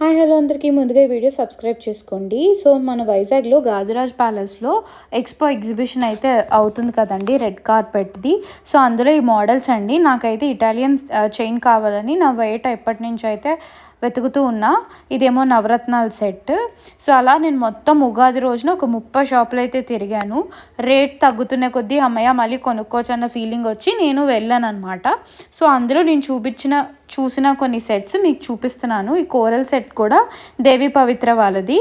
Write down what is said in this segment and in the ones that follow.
Hi hello అందరికీ ముందుగా ఈ వీడియో సబ్స్క్రైబ్ చేసుకోండి. సో మన వైజాగ్లో గాదిరాజ్ ప్యాలెస్లో ఎక్స్పో ఎగ్జిబిషన్ అయితే అవుతుంది కదండి, రెడ్ కార్పెట్ది. సో అందులో ఈ మోడల్స్ అండి. నాకైతే ఇటాలియన్ చైన్ కావాలని నా బయట ఎప్పటి నుంచి అయితే వెతుకుతూ ఉన్నా. ఇదేమో నవరత్నాల సెట్. సో అలా నేను మొత్తం ఉగాది రోజున ఒక 30 షాపులు అయితే తిరిగాను. రేట్ తగ్గుతున్న కొద్దీ అమ్మయ్య మళ్ళీ కొనుక్కోవచ్చు అన్న ఫీలింగ్ వచ్చి నేను వెళ్ళాను అనమాట. సో అందులో నేను చూసిన కొన్ని సెట్స్ మీకు చూపిస్తున్నాను. ఈ కోరల్ సెట్ కూడా దేవి పవిత్ర వాళ్ళది.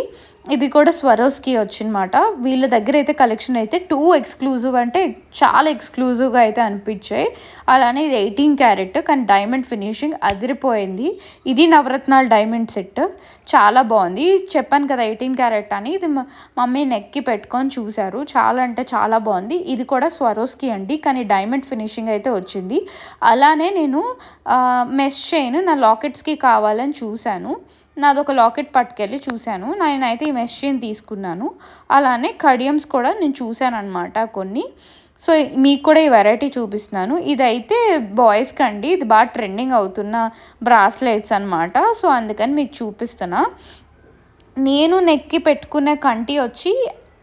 ఇది కూడా స్వరోస్కి వచ్చినమాట. వీళ్ళ దగ్గర అయితే కలెక్షన్ అయితే 2 ఎక్స్క్లూజివ్, అంటే చాలా ఎక్స్క్లూజివ్గా అయితే అనిపించాయి. అలానే ఇది 18 క్యారెట్ కానీ డైమండ్ ఫినిషింగ్ అదిరిపోయింది. ఇది నవరత్నాల డైమండ్ సెట్ చాలా బాగుంది. చెప్పాను కదా 18 క్యారెట్ అని. ఇది మమ్మీ నెక్కి పెట్టుకొని చూశారు. చాలా అంటే చాలా బాగుంది. ఇది కూడా స్వరోస్కి అండి, కానీ డైమండ్ ఫినిషింగ్ అయితే వచ్చింది. అలానే నేను మెష్ చైన్ నా లాకెట్స్కి కావాలని చూశాను. నాదొక లాకెట్ పట్టుకెళ్ళి చూశాను. నేనైతే ఈ మెష్ చైన్ తీసుకున్నాను. అలానే కడియమ్స్ కూడా నేను చూశాను అనమాట కొన్ని. సో మీకు కూడా ఈ వెరైటీ చూపిస్తున్నాను. ఇదైతే బాయ్స్కి అండి. ఇది బాగా ట్రెండింగ్ అవుతున్న బ్రాస్లెట్స్ అనమాట. సో అందుకని మీకు చూపిస్తున్నా. నేను నెక్కి పెట్టుకునే కంటి వచ్చి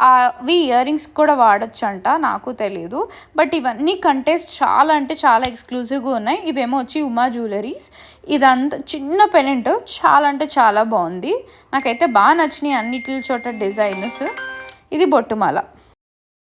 అవి ఇయర్ రింగ్స్ కూడా వాడచ్చు అంట, నాకు తెలీదు. బట్ ఇవన్నీ కంటెస్ట్ చాలా అంటే చాలా ఎక్స్క్లూజివ్గా ఉన్నాయి. ఇవేమో వచ్చి ఉమా జ్యువెలరీస్. ఇదంతా చిన్న పెనెంట్, చాలా అంటే చాలా బాగుంది. నాకైతే బాగా నచ్చినాయి అన్నిటి చోట డిజైన్స్. ఇది బొట్టుమాల.